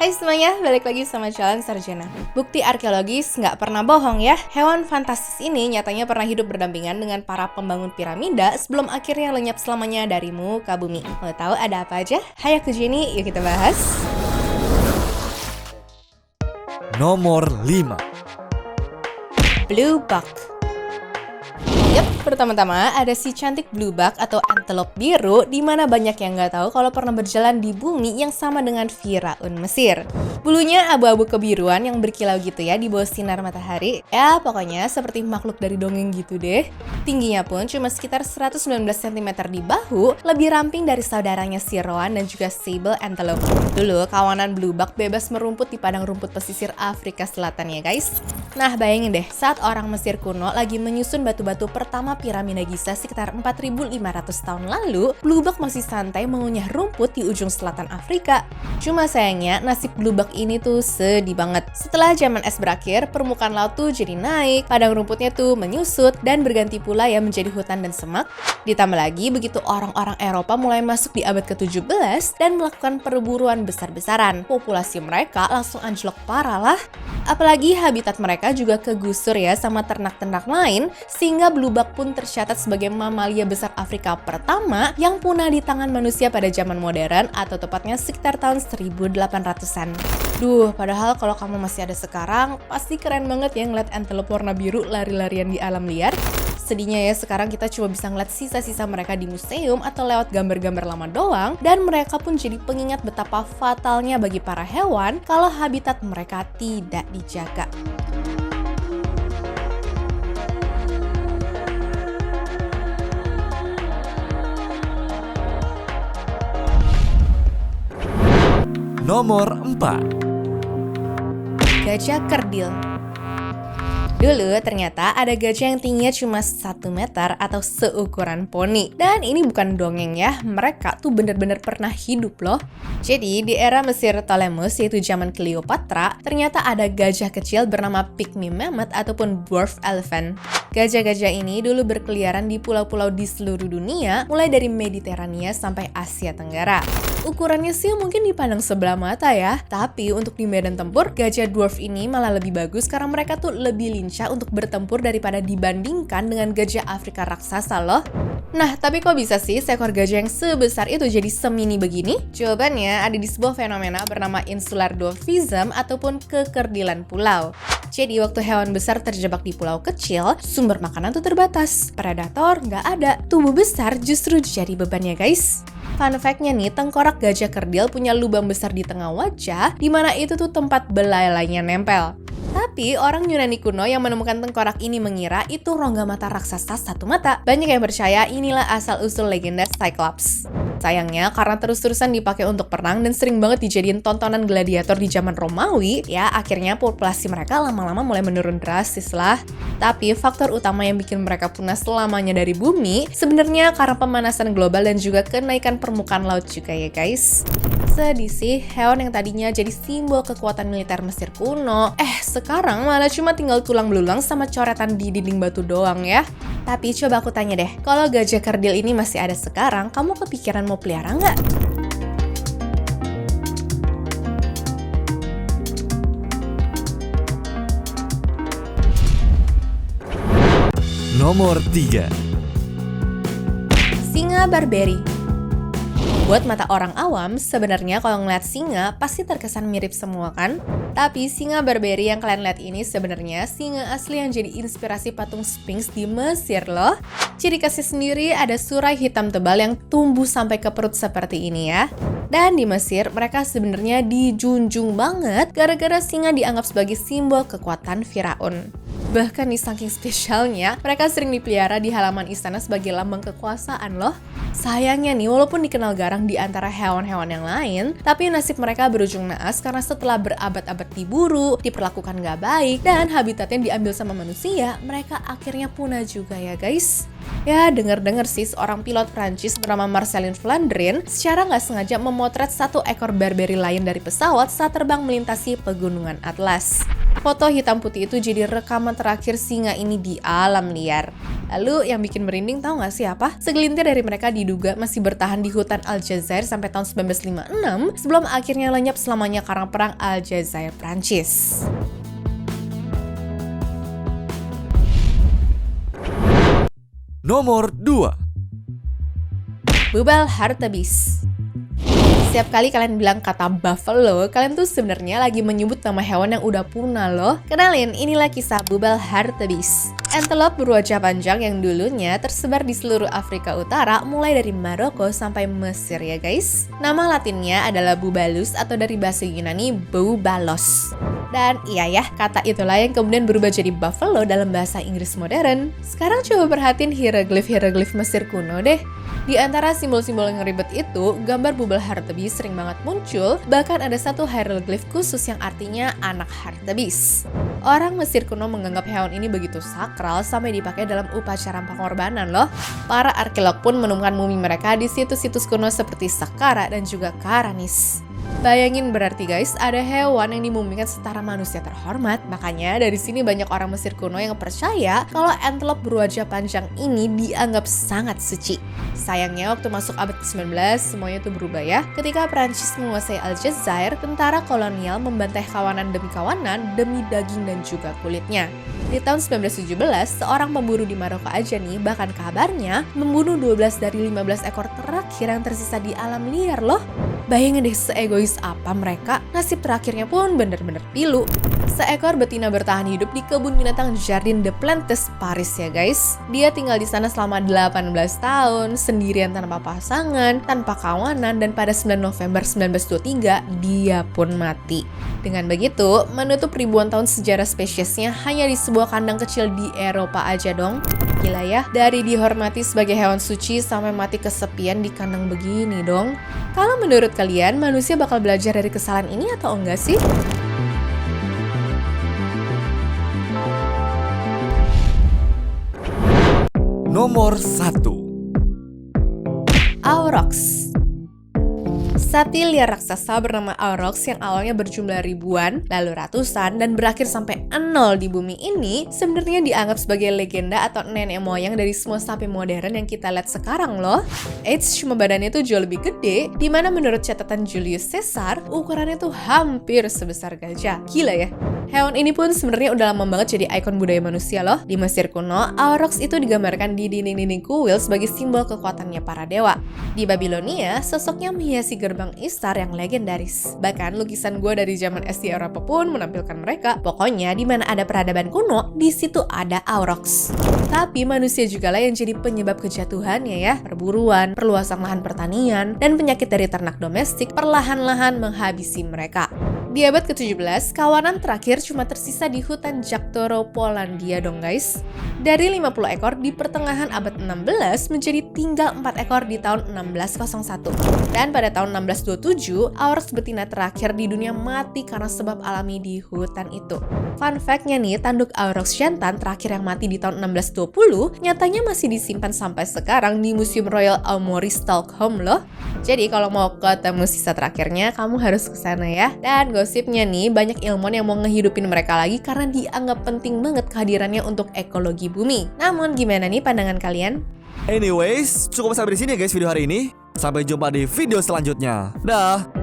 Hai semuanya, balik lagi sama Jalan Sarjana. Bukti arkeologis nggak pernah bohong ya. Hewan fantastis ini nyatanya pernah hidup berdampingan dengan para pembangun piramida sebelum akhirnya lenyap selamanya dari muka bumi. Mau tahu ada apa aja? Hai aku Jenny, yuk kita bahas. Nomor 5. Bluebug. Pertama-tama ada si cantik bluebug atau antelope biru, di mana banyak yang nggak tahu kalau pernah berjalan di bumi yang sama dengan Firaun Mesir. Bulunya abu-abu kebiruan yang berkilau gitu ya di bawah sinar matahari. Ya pokoknya seperti makhluk dari dongeng gitu deh. Tingginya pun cuma sekitar 119 cm di bahu, lebih ramping dari saudaranya si roan dan juga sable antelope. Dulu kawanan bluebug bebas merumput di padang rumput pesisir Afrika Selatan ya guys. Nah bayangin deh, saat orang Mesir kuno lagi menyusun batu-batu pertama piramida Giza sekitar 4.500 tahun lalu, bluebug masih santai mengunyah rumput di ujung selatan Afrika. Cuma sayangnya nasib bluebug ini tuh sedih banget. Setelah zaman es berakhir, permukaan laut tuh jadi naik, padang rumputnya tuh menyusut dan berganti pula ya menjadi hutan dan semak. Ditambah lagi begitu orang-orang Eropa mulai masuk di abad ke-17 dan melakukan perburuan besar-besaran, populasi mereka langsung anjlok parah lah. Apalagi habitat mereka juga kegusur ya sama ternak-ternak lain, sehingga bluebug pun tercatat sebagai mamalia besar Afrika pertama yang punah di tangan manusia pada zaman modern atau tepatnya sekitar tahun 1800-an. Duh, padahal kalau kamu masih ada sekarang, pasti keren banget ya ngeliat antelope warna biru lari-larian di alam liar. Sedihnya ya sekarang kita cuma bisa ngeliat sisa-sisa mereka di museum atau lewat gambar-gambar lama doang, dan mereka pun jadi pengingat betapa fatalnya bagi para hewan kalau habitat mereka tidak dijaga. Nomor 4. Gajah kerdil. Dulu ternyata ada gajah yang tingginya cuma 1 meter atau seukuran poni. Dan ini bukan dongeng ya, mereka tuh bener-bener pernah hidup loh. Jadi di era Mesir Ptolemus yaitu zaman Cleopatra, ternyata ada gajah kecil bernama pygmy mammoth ataupun dwarf elephant. Gajah-gajah ini dulu berkeliaran di pulau-pulau di seluruh dunia, mulai dari Mediterania sampai Asia Tenggara. Ukurannya sih mungkin dipandang sebelah mata ya, tapi untuk di medan tempur, gajah dwarf ini malah lebih bagus karena mereka tuh lebih lincah untuk bertempur daripada dibandingkan dengan gajah Afrika raksasa loh. Nah, tapi kok bisa sih seekor gajah yang sebesar itu jadi semini begini? Jawabannya ada di sebuah fenomena bernama insular dwarfism ataupun kekerdilan pulau. Jadi waktu hewan besar terjebak di pulau kecil, sumber makanan tuh terbatas, predator nggak ada, tubuh besar justru jadi beban ya guys. Fun fact-nya nih, tengkorak gajah kerdil punya lubang besar di tengah wajah, di mana itu tuh tempat belalainya nempel. Tapi orang Yunani kuno yang menemukan tengkorak ini mengira itu rongga mata raksasa satu mata. Banyak yang percaya inilah asal-usul legenda Cyclops. Sayangnya karena terus-terusan dipakai untuk perang dan sering banget dijadiin tontonan gladiator di zaman Romawi, ya akhirnya populasi mereka lama-lama mulai menurun drastis lah. Tapi faktor utama yang bikin mereka punah selamanya dari bumi sebenarnya karena pemanasan global dan juga kenaikan permukaan laut juga ya guys. Sedih sih, hewan yang tadinya jadi simbol kekuatan militer Mesir kuno, sekarang malah cuma tinggal tulang belulang sama coretan di dinding batu doang ya. Tapi coba aku tanya deh, kalau gajah kerdil ini masih ada sekarang, kamu kepikiran mau pelihara nggak? Nomor 3. Singa Barberi. Buat mata orang awam, sebenarnya kalau ngeliat singa pasti terkesan mirip semua kan? Tapi singa Barberi yang kalian lihat ini sebenarnya singa asli yang jadi inspirasi patung Sphinx di Mesir loh. Ciri khasnya sendiri ada surai hitam tebal yang tumbuh sampai ke perut seperti ini ya. Dan di Mesir mereka sebenarnya dijunjung banget gara-gara singa dianggap sebagai simbol kekuatan Firaun. Bahkan nih saking spesialnya, mereka sering dipelihara di halaman istana sebagai lambang kekuasaan loh. Sayangnya nih, walaupun dikenal garang di antara hewan-hewan yang lain, tapi nasib mereka berujung naas karena setelah berabad-abad diburu, diperlakukan gak baik, dan habitatnya diambil sama manusia, mereka akhirnya punah juga ya guys. Ya, denger-denger sih seorang pilot Prancis bernama Marcelin Flandrin secara nggak sengaja memotret satu ekor berberi lain dari pesawat saat terbang melintasi pegunungan Atlas. Foto hitam putih itu jadi rekaman terakhir singa ini di alam liar. Lalu yang bikin merinding tahu nggak sih apa? Segelintir dari mereka diduga masih bertahan di hutan Aljazair sampai tahun 1956 sebelum akhirnya lenyap selamanya karena perang Aljazair Prancis. Nomor 2. Bubal hartebeest. Setiap kali kalian bilang kata buffalo, kalian tuh sebenarnya lagi menyebut nama hewan yang udah punah loh. Kenalin, inilah kisah bubal hartebeest. Antelope berwajah panjang yang dulunya tersebar di seluruh Afrika Utara mulai dari Maroko sampai Mesir ya guys. Nama latinnya adalah bubalus atau dari bahasa Yunani boubalos. Dan iya ya, kata itulah yang kemudian berubah jadi buffalo dalam bahasa Inggris modern. Sekarang coba perhatiin hieroglif Mesir kuno deh. Di antara simbol-simbol yang ribet itu, gambar bubal hartebeest sering banget muncul, bahkan ada satu hieroglif khusus yang artinya anak hartebeest. Orang Mesir kuno menganggap hewan ini begitu sakral sampai dipakai dalam upacara pengorbanan loh. Para arkeolog pun menemukan mumi mereka di situs-situs kuno seperti Saqqara dan juga Karanis. Bayangin berarti guys, ada hewan yang dimumikan setara manusia terhormat. Makanya dari sini banyak orang Mesir kuno yang percaya kalau antelope berwajah panjang ini dianggap sangat suci. Sayangnya waktu masuk abad ke-19 semuanya itu berubah ya. Ketika Prancis menguasai Aljazair, tentara kolonial membantai kawanan demi daging dan juga kulitnya. Di tahun 1917, seorang pemburu di Maroko aja nih bahkan kabarnya membunuh 12 dari 15 ekor terakhir yang tersisa di alam liar loh. Bayangin deh seegois apa mereka, nasib terakhirnya pun bener-bener pilu. Seekor betina bertahan hidup di kebun binatang Jardin des Plantes, Paris ya guys. Dia tinggal di sana selama 18 tahun, sendirian tanpa pasangan, tanpa kawanan, dan pada 9 November 1923, dia pun mati. Dengan begitu, menutup ribuan tahun sejarah spesiesnya hanya di sebuah kandang kecil di Eropa aja dong. Gila ya, dari dihormati sebagai hewan suci sampai mati kesepian di kandang begini dong. Kalau menurut kalian, manusia bakal belajar dari kesalahan ini atau enggak sih? Nomor 1. Aurochs. Sapi liar raksasa bernama Aurochs yang awalnya berjumlah ribuan, lalu ratusan, dan berakhir sampai 0 di bumi ini sebenarnya dianggap sebagai legenda atau nenek moyang dari semua sapi modern yang kita lihat sekarang loh. Eits, cuma badannya tuh jauh lebih gede, dimana menurut catatan Julius Caesar, ukurannya tuh hampir sebesar gajah. Gila ya? Hewan ini pun sebenarnya udah lama banget jadi ikon budaya manusia loh. Di Mesir kuno, Aurochs itu digambarkan di dinding-dinding kuil sebagai simbol kekuatannya para dewa. Di Babilonia, sosoknya menghiasi gerbang Istar yang legendaris. Bahkan lukisan gua dari zaman SD Eropa pun menampilkan mereka. Pokoknya di mana ada peradaban kuno, di situ ada Aurochs. Tapi manusia juga lah yang jadi penyebab kejatuhannya ya. Perburuan, perluasan lahan pertanian, dan penyakit dari ternak domestik perlahan-lahan menghabisi mereka. Di abad ke-17, kawanan terakhir cuma tersisa di hutan Jaktoro, Polandia dong guys. Dari 50 ekor di pertengahan abad 16 menjadi tinggal 4 ekor di tahun 1601. Dan pada tahun 1627, Aurochs betina terakhir di dunia mati karena sebab alami di hutan itu. Fun fact-nya nih, tanduk Aurochs jantan terakhir yang mati di tahun 1620 nyatanya masih disimpan sampai sekarang di Museum Royal Armoury Stockholm loh. Jadi kalau mau ketemu sisa terakhirnya, kamu harus ke sana ya. Dan gosipnya nih, banyak ilmuwan yang mau ngehidupin mereka lagi karena dianggap penting banget kehadirannya untuk ekologi bumi. Namun gimana nih pandangan kalian? Anyways, cukup sampai di sini ya guys video hari ini. Sampai jumpa di video selanjutnya. Dah.